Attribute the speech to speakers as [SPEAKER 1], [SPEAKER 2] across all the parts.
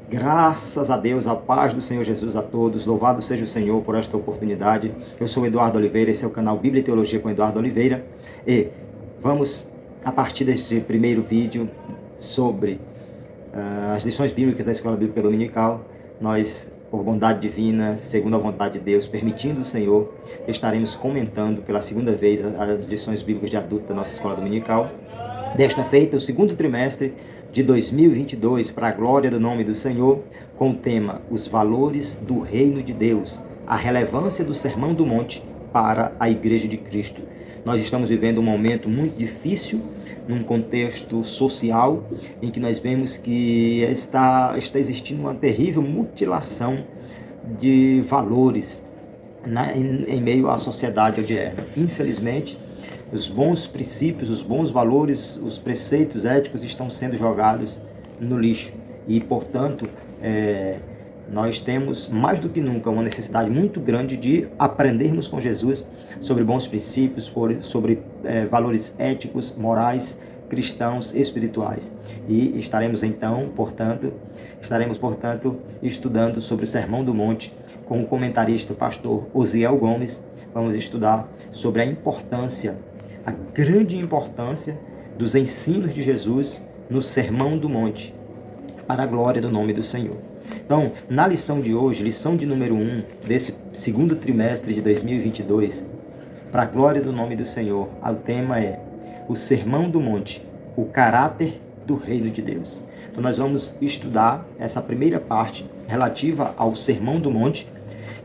[SPEAKER 1] Graças a Deus, a paz do Senhor Jesus a todos. Louvado seja o Senhor por esta oportunidade. Eu sou Eduardo Oliveira, esse é o canal Bíblia e Teologia com Eduardo Oliveira. E vamos, a partir deste primeiro vídeo sobre as lições bíblicas da Escola Bíblica Dominical, nós, por bondade divina, segundo a vontade de Deus, permitindo o Senhor, estaremos comentando pela segunda vez as lições bíblicas de adulto da nossa Escola Dominical. Desta feita, o segundo trimestre de 2022, para a glória do nome do Senhor, com o tema Os Valores do Reino de Deus, a relevância do Sermão do Monte para a Igreja de Cristo. Nós estamos vivendo um momento muito difícil, num contexto social, em que nós vemos que está existindo uma terrível mutilação de valores em meio à sociedade odierna. Infelizmente, os bons princípios, os bons valores, os preceitos éticos estão sendo jogados no lixo. E, portanto, nós temos mais do que nunca uma necessidade muito grande de aprendermos com Jesus sobre bons princípios, sobre valores éticos, morais, cristãos, espirituais. E estaremos, portanto, estudando sobre o Sermão do Monte com o comentarista, o pastor Osiel Gomes. Vamos estudar sobre a grande importância dos ensinos de Jesus no Sermão do Monte, para a glória do nome do Senhor. Então, na lição de hoje, lição de número 1, desse segundo trimestre de 2022, para a glória do nome do Senhor, o tema é o Sermão do Monte, o caráter do Reino de Deus. Então, nós vamos estudar essa primeira parte relativa ao Sermão do Monte,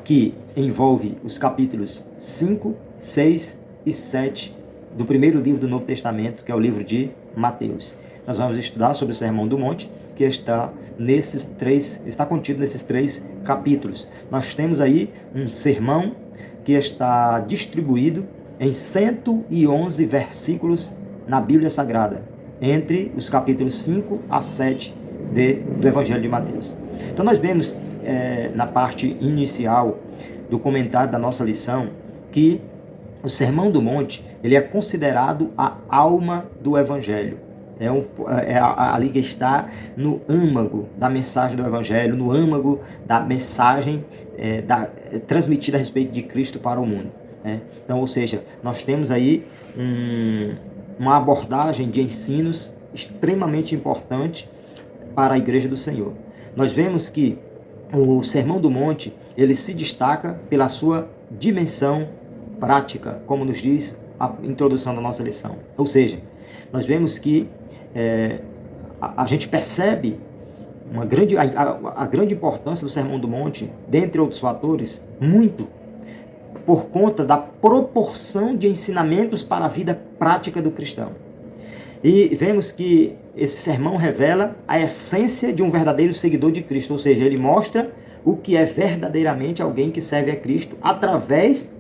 [SPEAKER 1] que envolve os capítulos 5, 6 e 7 do primeiro livro do Novo Testamento, que é o livro de Mateus. Nós vamos estudar sobre o Sermão do Monte, que está contido nesses 3 capítulos. Nós temos aí um sermão que está distribuído em 111 versículos na Bíblia Sagrada, entre os capítulos 5 a 7 do Evangelho de Mateus. Então nós vemos na parte inicial do comentário da nossa lição que o Sermão do Monte ele é considerado a alma do Evangelho. Ali que está no âmago da mensagem do Evangelho, no âmago da mensagem transmitida a respeito de Cristo para o mundo. Então, ou seja, nós temos aí uma abordagem de ensinos extremamente importante para a Igreja do Senhor. Nós vemos que o Sermão do Monte ele se destaca pela sua dimensão prática, como nos diz a introdução da nossa lição. Ou seja, nós vemos que a gente percebe a grande importância do Sermão do Monte, dentre outros fatores, muito por conta da proporção de ensinamentos para a vida prática do cristão. E vemos que esse sermão revela a essência de um verdadeiro seguidor de Cristo, ou seja, ele mostra o que é verdadeiramente alguém que serve a Cristo através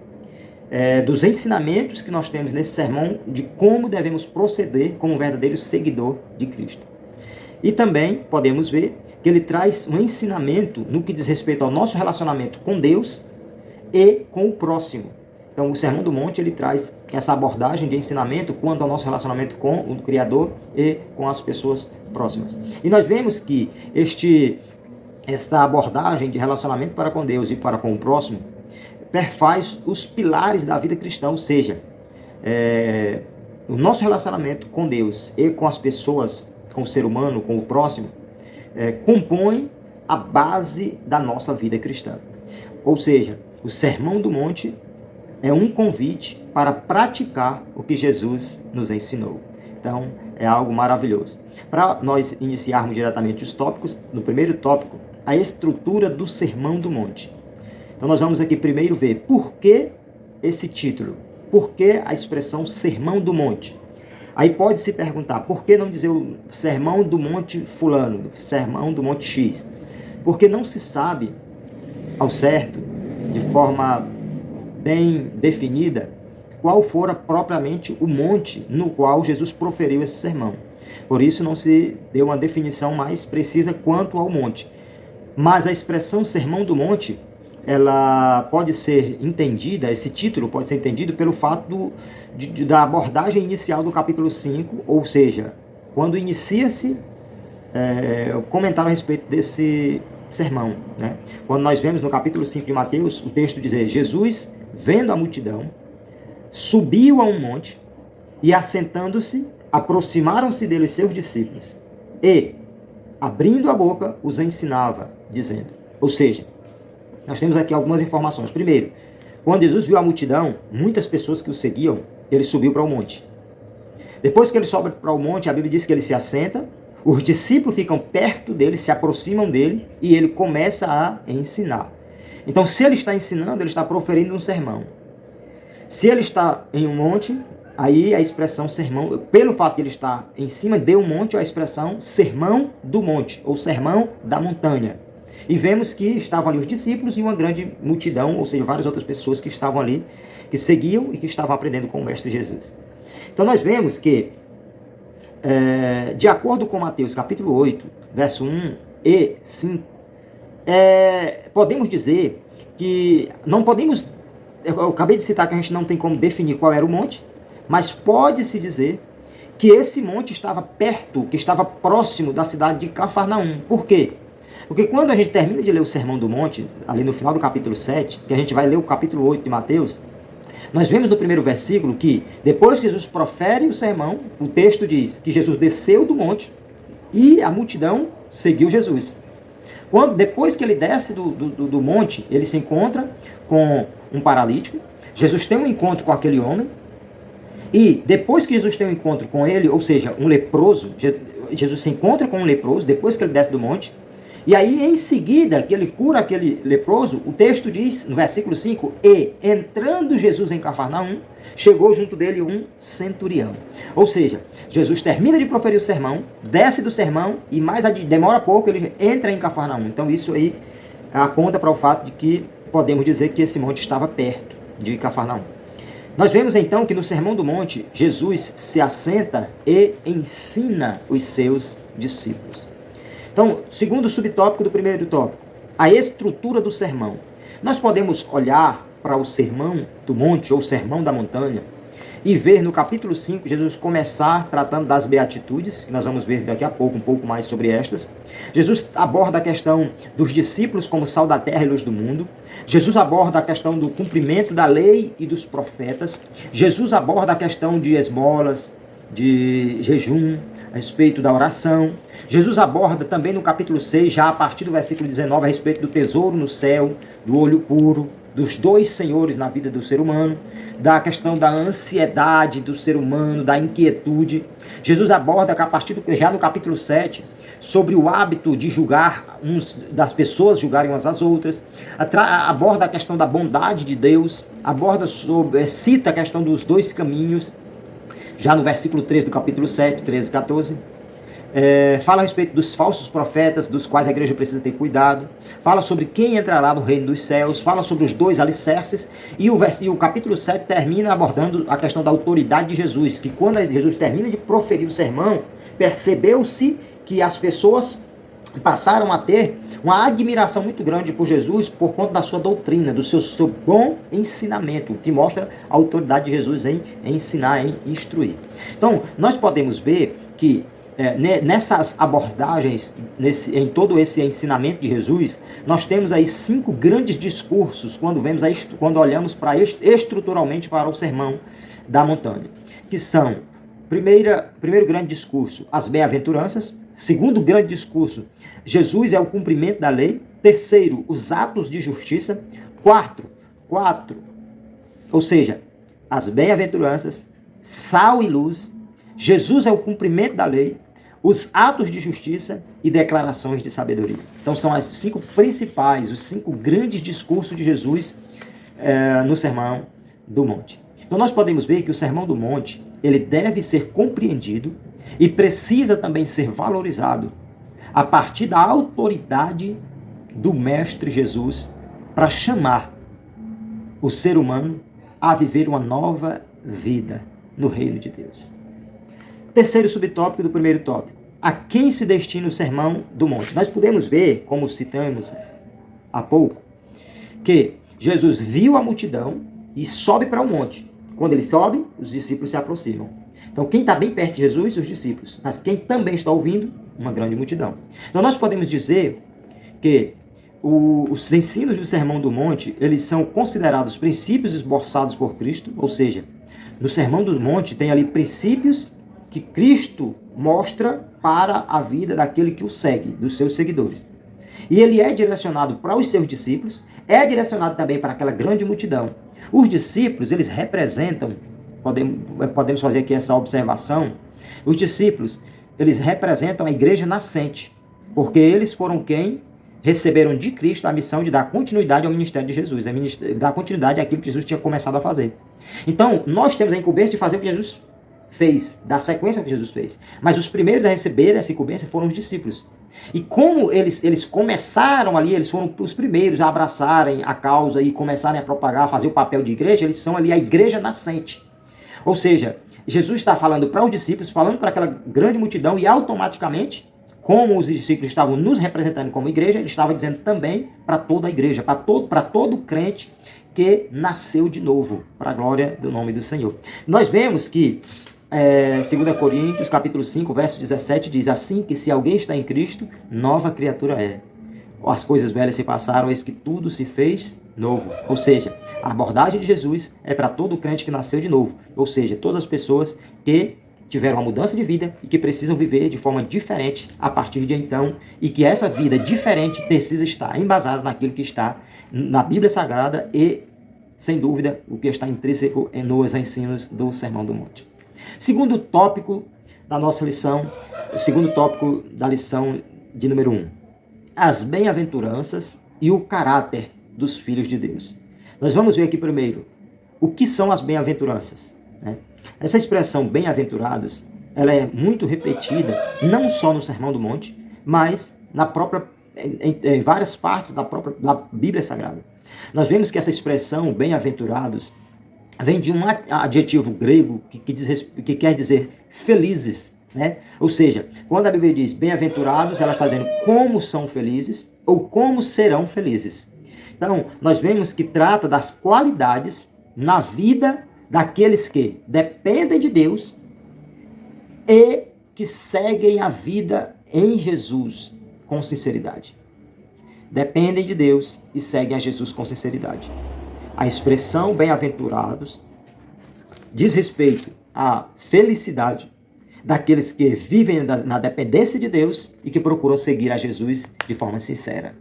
[SPEAKER 1] dos ensinamentos que nós temos nesse sermão de como devemos proceder como um verdadeiro seguidor de Cristo. E também podemos ver que ele traz um ensinamento no que diz respeito ao nosso relacionamento com Deus e com o próximo. Então o Sermão do Monte ele traz essa abordagem de ensinamento quanto ao nosso relacionamento com o Criador e com as pessoas próximas. E nós vemos que esta abordagem de relacionamento para com Deus e para com o próximo perfaz os pilares da vida cristã, ou seja, o nosso relacionamento com Deus e com as pessoas, com o ser humano, com o próximo, compõe a base da nossa vida cristã. Ou seja, o Sermão do Monte é um convite para praticar o que Jesus nos ensinou. Então, é algo maravilhoso. Para nós iniciarmos diretamente os tópicos, no primeiro tópico, a estrutura do Sermão do Monte. Então nós vamos aqui primeiro ver por que esse título, por que a expressão Sermão do Monte. Aí pode se perguntar, por que não dizer o Sermão do Monte fulano, Sermão do Monte X? Porque não se sabe ao certo, de forma bem definida, qual fora propriamente o monte no qual Jesus proferiu esse sermão. Por isso não se deu uma definição mais precisa quanto ao monte. Mas a expressão Sermão do Monte, ela pode ser entendida, esse título pode ser entendido pelo fato da abordagem inicial do capítulo 5, ou seja, quando inicia-se comentaram a respeito desse sermão, né? Quando nós vemos no capítulo 5 de Mateus, o texto dizer: Jesus, vendo a multidão, subiu a um monte e, assentando-se, aproximaram-se dele os seus discípulos e, abrindo a boca, os ensinava, dizendo. Ou seja, nós temos aqui algumas informações. Primeiro, quando Jesus viu a multidão, muitas pessoas que o seguiam, ele subiu para o monte. Depois que ele sobe para o monte, a Bíblia diz que ele se assenta, os discípulos ficam perto dele, se aproximam dele e ele começa a ensinar. Então, se ele está ensinando, ele está proferindo um sermão. Se ele está em um monte, aí a expressão sermão, pelo fato de ele estar em cima de um monte, a expressão sermão do monte, ou sermão da montanha. E vemos que estavam ali os discípulos e uma grande multidão, ou seja, várias outras pessoas que estavam ali, que seguiam e que estavam aprendendo com o Mestre Jesus. Então nós vemos que, de acordo com Mateus capítulo 8, verso 1 e 5, podemos dizer que não podemos, eu acabei de citar que a gente não tem como definir qual era o monte, mas pode-se dizer que esse monte estava perto, que estava próximo da cidade de Cafarnaum. Por quê? Porque quando a gente termina de ler o Sermão do Monte, ali no final do capítulo 7, que a gente vai ler o capítulo 8 de Mateus, nós vemos no primeiro versículo que, depois que Jesus profere o sermão, o texto diz que Jesus desceu do monte e a multidão seguiu Jesus. Depois que ele desce do monte, ele se encontra com um paralítico, Jesus tem um encontro com aquele homem, e depois que Jesus tem um encontro com ele, ou seja, um leproso, Jesus se encontra com um leproso, depois que ele desce do monte, e aí em seguida que ele cura aquele leproso, o texto diz, no versículo 5, e entrando Jesus em Cafarnaum, chegou junto dele um centurião. Ou seja, Jesus termina de proferir o sermão, desce do sermão, e demora pouco, ele entra em Cafarnaum. Então isso aí aponta para o fato de que podemos dizer que esse monte estava perto de Cafarnaum. Nós vemos então que no Sermão do Monte, Jesus se assenta e ensina os seus discípulos. Então, segundo subtópico do primeiro tópico, a estrutura do sermão. Nós podemos olhar para o Sermão do Monte ou Sermão da Montanha e ver no capítulo 5 Jesus começar tratando das beatitudes, que nós vamos ver daqui a pouco um pouco mais sobre estas. Jesus aborda a questão dos discípulos como sal da terra e luz do mundo. Jesus aborda a questão do cumprimento da lei e dos profetas. Jesus aborda a questão de esmolas, de jejum, a respeito da oração. Jesus aborda também no capítulo 6, já a partir do versículo 19, a respeito do tesouro no céu, do olho puro, dos dois senhores na vida do ser humano, da questão da ansiedade do ser humano, da inquietude. Jesus aborda já no capítulo 7, sobre o hábito de julgar das pessoas julgarem umas às outras, aborda a questão da bondade de Deus, cita a questão dos dois caminhos, já no versículo 3 do capítulo 7, 13 e 14. Fala a respeito dos falsos profetas, dos quais a igreja precisa ter cuidado. Fala sobre quem entrará no reino dos céus. Fala sobre os dois alicerces. E o capítulo 7 termina abordando a questão da autoridade de Jesus. Que quando Jesus termina de proferir o sermão, percebeu-se que as pessoas passaram a ter uma admiração muito grande por Jesus por conta da sua doutrina, do seu bom ensinamento, que mostra a autoridade de Jesus em ensinar, em instruir. Então, nós podemos ver que nessas abordagens, em todo esse ensinamento de Jesus, nós temos aí 5 grandes discursos quando olhamos estruturalmente para o Sermão da Montanha, que são, primeiro grande discurso, as bem-aventuranças. Segundo grande discurso, Jesus é o cumprimento da lei. Terceiro, os atos de justiça. Quarto, ou seja, as bem-aventuranças, sal e luz. Jesus é o cumprimento da lei, os atos de justiça e declarações de sabedoria. Então são as 5 principais, os 5 grandes discursos de Jesus no Sermão do Monte. Então nós podemos ver que o Sermão do Monte, ele deve ser compreendido e precisa também ser valorizado a partir da autoridade do Mestre Jesus para chamar o ser humano a viver uma nova vida no reino de Deus. Terceiro subtópico do primeiro tópico. A quem se destina o Sermão do Monte? Nós podemos ver, como citamos há pouco, que Jesus viu a multidão e sobe para o monte. Quando ele sobe, os discípulos se aproximam. Então, quem está bem perto de Jesus? Os discípulos. Mas quem também está ouvindo? Uma grande multidão. Então, nós podemos dizer que os ensinos do Sermão do Monte, eles são considerados princípios esboçados por Cristo, ou seja, no Sermão do Monte tem ali princípios que Cristo mostra para a vida daquele que o segue, dos seus seguidores. E ele é direcionado para os seus discípulos, é direcionado também para aquela grande multidão. Os discípulos, eles representam, podemos fazer aqui essa observação, os discípulos, eles representam a igreja nascente, porque eles foram quem receberam de Cristo a missão de dar continuidade ao ministério de Jesus, dar continuidade àquilo que Jesus tinha começado a fazer. Então, nós temos a incumbência de fazer o que Jesus fez, da sequência que Jesus fez. Mas os primeiros a receber essa incumbência foram os discípulos. E como eles começaram ali, eles foram os primeiros a abraçarem a causa e começarem a propagar, fazer o papel de igreja, eles são ali a igreja nascente. Ou seja, Jesus está falando para os discípulos, falando para aquela grande multidão e automaticamente, como os discípulos estavam nos representando como igreja, ele estava dizendo também para toda a igreja, para todo crente que nasceu de novo, para a glória do nome do Senhor. Nós vemos que 2 Coríntios, capítulo 5, verso 17, diz assim que se alguém está em Cristo, nova criatura é. As coisas velhas se passaram, eis que tudo se fez novo. Ou seja, a abordagem de Jesus é para todo crente que nasceu de novo. Ou seja, todas as pessoas que tiveram uma mudança de vida e que precisam viver de forma diferente a partir de então, e que essa vida diferente precisa estar embasada naquilo que está na Bíblia Sagrada e, sem dúvida, o que está intrínseco nos ensinos do Sermão do Monte. Segundo tópico da nossa lição, o segundo tópico da lição de número 1, as bem-aventuranças e o caráter dos filhos de Deus. Nós vamos ver aqui primeiro o que são as bem-aventuranças, né? Essa expressão bem-aventurados, ela é muito repetida, não só no Sermão do Monte, mas em várias partes da Bíblia Sagrada. Nós vemos que essa expressão bem-aventurados vem de um adjetivo grego que quer dizer felizes, né? Ou seja, quando a Bíblia diz bem-aventurados, ela está dizendo como são felizes ou como serão felizes. Então, nós vemos que trata das qualidades na vida daqueles que dependem de Deus e que seguem a vida em Jesus com sinceridade. Dependem de Deus e seguem a Jesus com sinceridade. A expressão bem-aventurados diz respeito à felicidade daqueles que vivem na dependência de Deus e que procuram seguir a Jesus de forma sincera.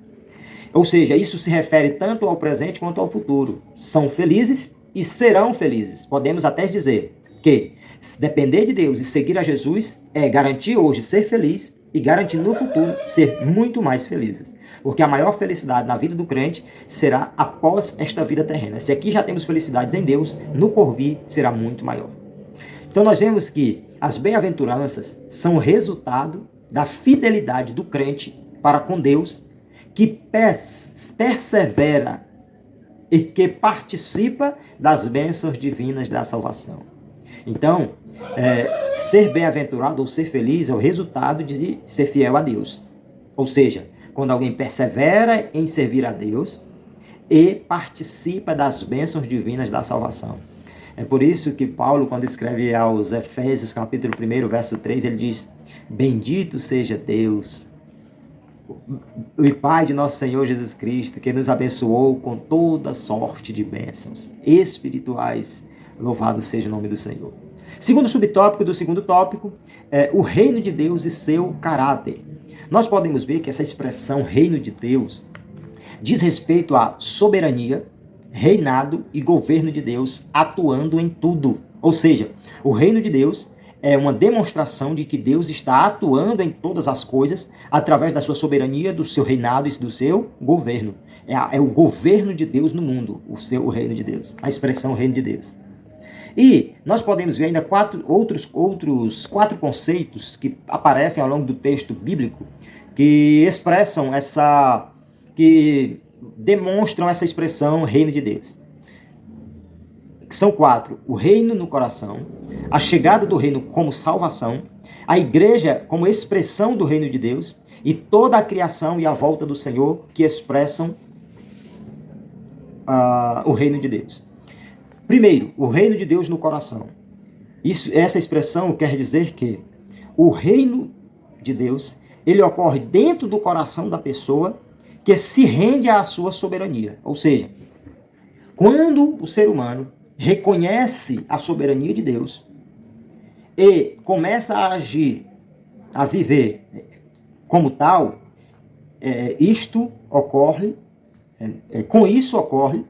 [SPEAKER 1] Ou seja, isso se refere tanto ao presente quanto ao futuro. São felizes e serão felizes. Podemos até dizer que depender de Deus e seguir a Jesus é garantir hoje ser feliz e garantir no futuro ser muito mais felizes. Porque a maior felicidade na vida do crente será após esta vida terrena. Se aqui já temos felicidades em Deus, no porvir será muito maior. Então nós vemos que as bem-aventuranças são resultado da fidelidade do crente para com Deus, que persevera e que participa das bênçãos divinas da salvação. Então, ser bem-aventurado ou ser feliz é o resultado de ser fiel a Deus. Ou seja, quando alguém persevera em servir a Deus e participa das bênçãos divinas da salvação. É por isso que Paulo, quando escreve aos Efésios, capítulo 1, verso 3, ele diz: bendito seja Deus, o Pai de nosso Senhor Jesus Cristo, que nos abençoou com toda sorte de bênçãos espirituais. Louvado seja o nome do Senhor. Segundo subtópico do segundo tópico, o reino de Deus e seu caráter. Nós podemos ver que essa expressão reino de Deus diz respeito à soberania, reinado e governo de Deus atuando em tudo. Ou seja, o reino de Deus é uma demonstração de que Deus está atuando em todas as coisas através da sua soberania, do seu reinado e do seu governo. É o governo de Deus no mundo, o reino de Deus, a expressão reino de Deus. E nós podemos ver ainda outros quatro conceitos que aparecem ao longo do texto bíblico que que demonstram essa expressão reino de Deus. São 4. O reino no coração, a chegada do reino como salvação, a igreja como expressão do reino de Deus e toda a criação e a volta do Senhor que expressam o reino de Deus. Primeiro, o reino de Deus no coração. Essa expressão quer dizer que o reino de Deus, ele ocorre dentro do coração da pessoa que se rende à sua soberania. Ou seja, quando o ser humano reconhece a soberania de Deus e começa a agir, a viver como tal, isto ocorre, com isso ocorre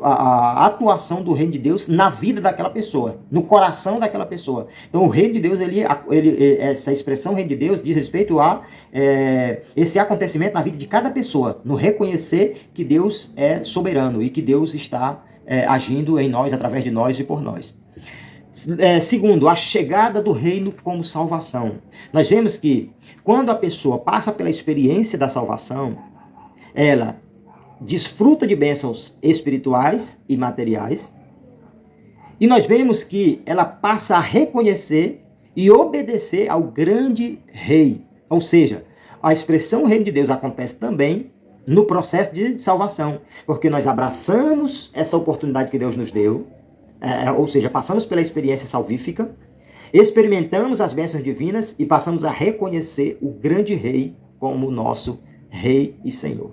[SPEAKER 1] a atuação do reino de Deus na vida daquela pessoa, no coração daquela pessoa. Então o reino de Deus, essa expressão reino de Deus diz respeito a esse acontecimento na vida de cada pessoa, no reconhecer que Deus é soberano e que Deus está agindo em nós, através de nós e por nós. Segundo, a chegada do reino como salvação. Nós vemos que quando a pessoa passa pela experiência da salvação, ela desfruta de bênçãos espirituais e materiais, e nós vemos que ela passa a reconhecer e obedecer ao grande rei. Ou seja, a expressão reino de Deus acontece também no processo de salvação, porque nós abraçamos essa oportunidade que Deus nos deu, ou seja, passamos pela experiência salvífica, experimentamos as bênçãos divinas e passamos a reconhecer o grande rei como nosso rei e Senhor.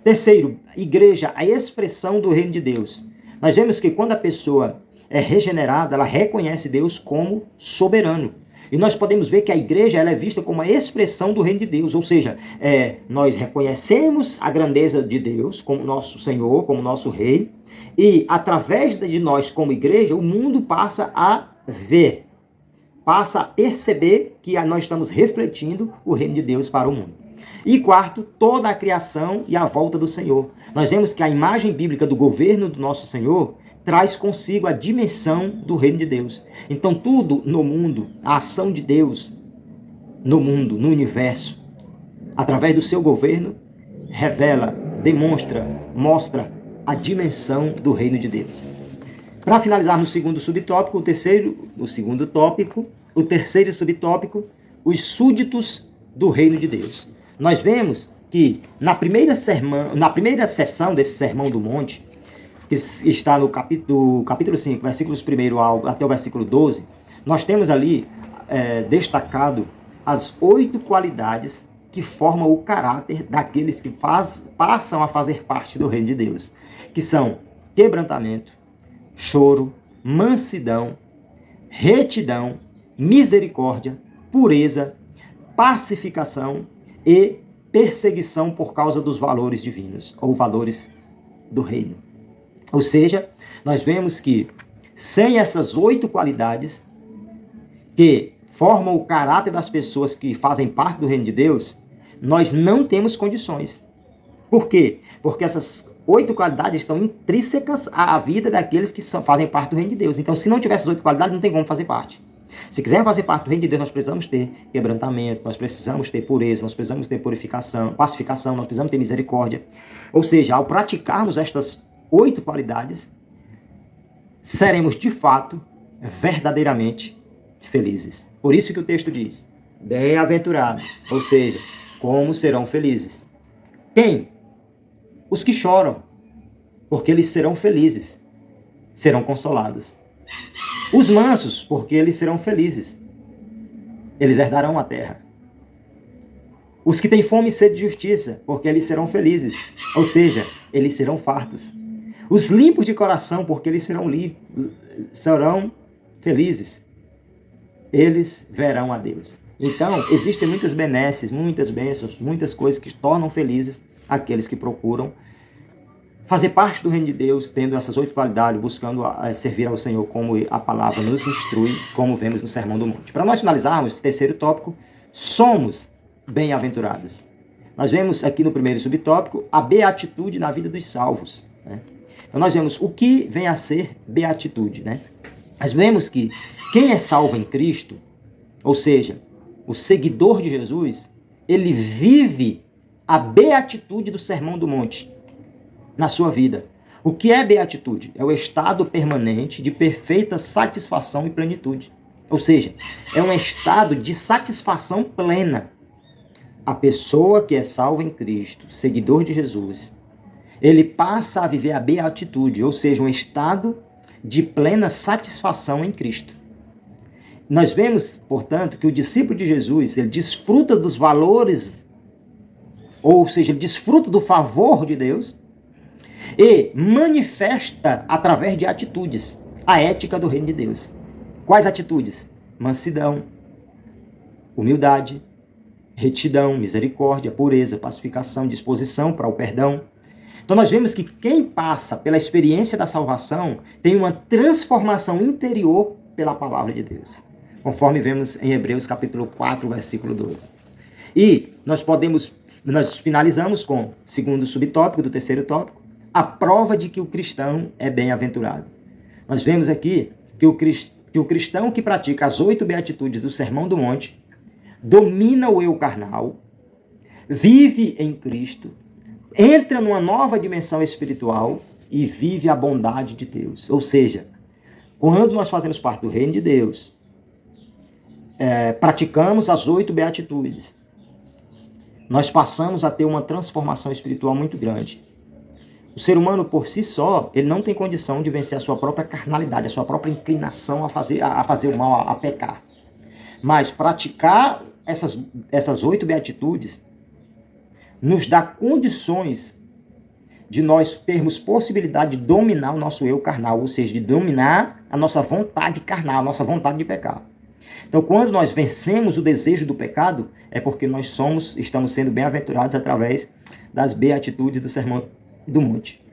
[SPEAKER 1] Terceiro, igreja, a expressão do reino de Deus. Nós vemos que quando a pessoa é regenerada, ela reconhece Deus como soberano. E nós podemos ver que a igreja ela é vista como a expressão do reino de Deus. Ou seja, nós reconhecemos a grandeza de Deus como nosso Senhor, como nosso rei. E através de nós como igreja, o mundo passa a ver, passa a perceber que nós estamos refletindo o reino de Deus para o mundo. E quarto, toda a criação e a volta do Senhor. Nós vemos que a imagem bíblica do governo do nosso Senhor traz consigo a dimensão do reino de Deus. Então tudo no mundo, a ação de Deus no mundo, no universo, através do seu governo, revela, demonstra, mostra a dimensão do reino de Deus. Para finalizar no segundo subtópico, o terceiro subtópico, os súditos do reino de Deus. Nós vemos que na primeira sessão desse Sermão do Monte, que está no capítulo 5, versículos 1 até o versículo 12, nós temos ali destacado as 8 qualidades que formam o caráter daqueles que passam a fazer parte do reino de Deus, que são quebrantamento, choro, mansidão, retidão, misericórdia, pureza, pacificação e perseguição por causa dos valores divinos, ou valores do reino. Ou seja, nós vemos que sem essas 8 qualidades que formam o caráter das pessoas que fazem parte do reino de Deus, nós não temos condições. Por quê? Porque essas 8 qualidades estão intrínsecas à vida daqueles que fazem parte do reino de Deus. Então, se não tiver essas 8 qualidades, não tem como fazer parte. Se quisermos fazer parte do reino de Deus, nós precisamos ter quebrantamento, nós precisamos ter pureza, nós precisamos ter purificação, pacificação, nós precisamos ter misericórdia. Ou seja, ao praticarmos estas 8 qualidades, seremos de fato, verdadeiramente felizes. Por isso que o texto diz, bem-aventurados, ou seja, como serão felizes. Quem? Os que choram, porque eles serão felizes, serão consolados. Os mansos, porque eles serão felizes, eles herdarão a terra. Os que têm fome e sede de justiça, porque eles serão felizes, ou seja, eles serão fartos. Os limpos de coração, porque eles serão felizes, eles verão a Deus. Então, existem muitas benesses, muitas bênçãos, muitas coisas que tornam felizes aqueles que procuram fazer parte do reino de Deus, tendo essas 8 qualidades, buscando servir ao Senhor como a palavra nos instrui, como vemos no Sermão do Monte. Para nós finalizarmos esse terceiro tópico, somos bem-aventurados. Nós vemos aqui no primeiro subtópico a beatitude na vida dos salvos, né? Então nós vemos o que vem a ser beatitude, né? Nós vemos que quem é salvo em Cristo, ou seja, o seguidor de Jesus, ele vive a beatitude do Sermão do Monte na sua vida. O que é beatitude? É o estado permanente de perfeita satisfação e plenitude. Ou seja, é um estado de satisfação plena. A pessoa que é salva em Cristo, seguidor de Jesus, ele passa a viver a beatitude, ou seja, um estado de plena satisfação em Cristo. Nós vemos, portanto, que o discípulo de Jesus, ele desfruta dos valores, ou seja, ele desfruta do favor de Deus e manifesta através de atitudes a ética do reino de Deus. Quais atitudes? Mansidão, humildade, retidão, misericórdia, pureza, pacificação, disposição para o perdão. Então nós vemos que quem passa pela experiência da salvação tem uma transformação interior pela palavra de Deus, conforme vemos em Hebreus capítulo 4, versículo 12. E nós finalizamos com o segundo subtópico do terceiro tópico, a prova de que o cristão é bem-aventurado. Nós vemos aqui que o cristão que pratica as 8 beatitudes do Sermão do Monte domina o eu carnal, vive em Cristo, entra numa nova dimensão espiritual e vive a bondade de Deus. Ou seja, quando nós fazemos parte do reino de Deus, praticamos as 8 beatitudes, nós passamos a ter uma transformação espiritual muito grande. O ser humano, por si só, ele não tem condição de vencer a sua própria carnalidade, a sua própria inclinação a fazer o mal, a pecar. Mas praticar essas 8 beatitudes nos dá condições de nós termos possibilidade de dominar o nosso eu carnal, ou seja, de dominar a nossa vontade carnal, a nossa vontade de pecar. Então, quando nós vencemos o desejo do pecado, é porque nós estamos sendo bem-aventurados através das beatitudes do Sermão do Monte.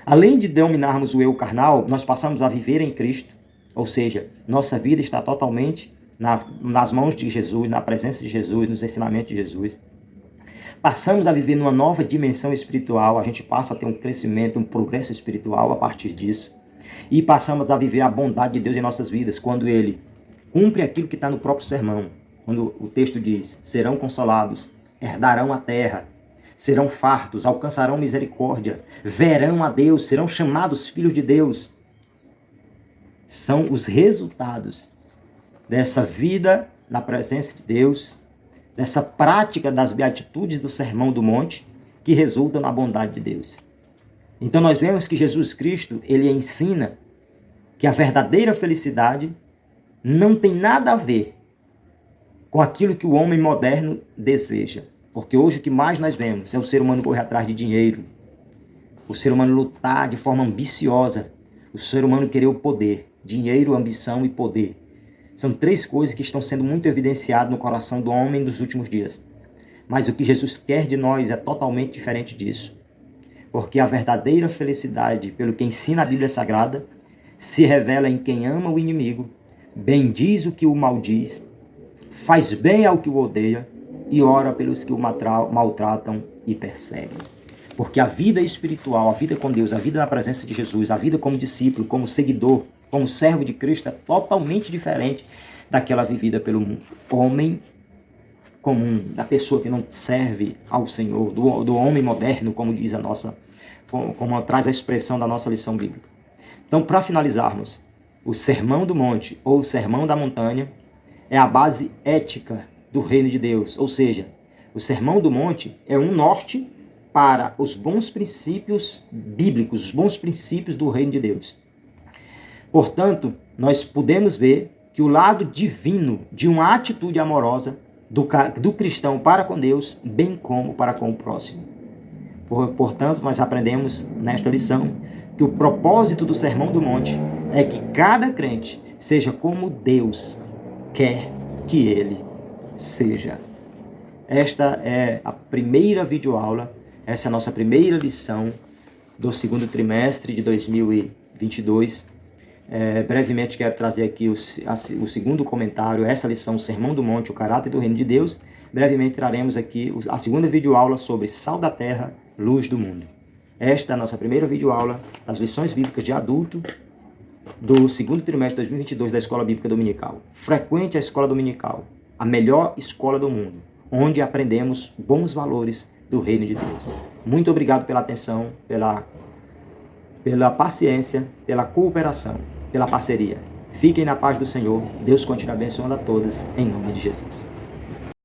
[SPEAKER 1] Além de dominarmos o eu carnal, nós passamos a viver em Cristo, ou seja, nossa vida está totalmente nas mãos de Jesus, na presença de Jesus, nos ensinamentos de Jesus. Passamos a viver numa nova dimensão espiritual, a gente passa a ter um crescimento, um progresso espiritual a partir disso. E passamos a viver a bondade de Deus em nossas vidas, quando Ele cumpre aquilo que está no próprio sermão. Quando o texto diz, serão consolados, herdarão a terra, serão fartos, alcançarão misericórdia, verão a Deus, serão chamados filhos de Deus. São os resultados dessa vida na presença de Deus, dessa prática das beatitudes do Sermão do Monte, que resultam na bondade de Deus. Então nós vemos que Jesus Cristo, ele ensina que a verdadeira felicidade não tem nada a ver com aquilo que o homem moderno deseja. Porque hoje o que mais nós vemos é o ser humano correr atrás de dinheiro, o ser humano lutar de forma ambiciosa, o ser humano querer o poder, dinheiro, ambição e poder. São 3 coisas que estão sendo muito evidenciadas no coração do homem nos últimos dias. Mas o que Jesus quer de nós é totalmente diferente disso. Porque a verdadeira felicidade, pelo que ensina a Bíblia Sagrada, se revela em quem ama o inimigo, bendiz o que o maldiz, faz bem ao que o odeia e ora pelos que o maltratam e perseguem. Porque a vida espiritual, a vida com Deus, a vida na presença de Jesus, a vida como discípulo, como seguidor, como servo de Cristo é totalmente diferente daquela vivida pelo homem comum, da pessoa que não serve ao Senhor, do homem moderno, como diz como traz a expressão da nossa lição bíblica. Então, para finalizarmos, o Sermão do Monte ou o Sermão da Montanha é a base ética do reino de Deus, ou seja, o Sermão do Monte é um norte para os bons princípios bíblicos, os bons princípios do reino de Deus. Portanto, nós podemos ver que o lado divino de uma atitude amorosa do cristão para com Deus, bem como para com o próximo. Portanto, nós aprendemos nesta lição que o propósito do Sermão do Monte é que cada crente seja como Deus quer que ele seja. Esta é a primeira videoaula, essa é a nossa primeira lição do segundo trimestre de 2022. Brevemente quero trazer aqui o segundo comentário, essa lição, o Sermão do Monte, o caráter do reino de Deus. Brevemente traremos aqui a segunda videoaula sobre sal da terra, luz do mundo. Esta é a nossa primeira videoaula das lições bíblicas de adulto do segundo trimestre de 2022 da Escola Bíblica Dominical. Frequente a Escola Dominical, a melhor escola do mundo, onde aprendemos bons valores do reino de Deus. Muito obrigado pela atenção, pela paciência, pela cooperação, pela parceria. Fiquem na paz do Senhor. Deus continue abençoando a todos, em nome de Jesus.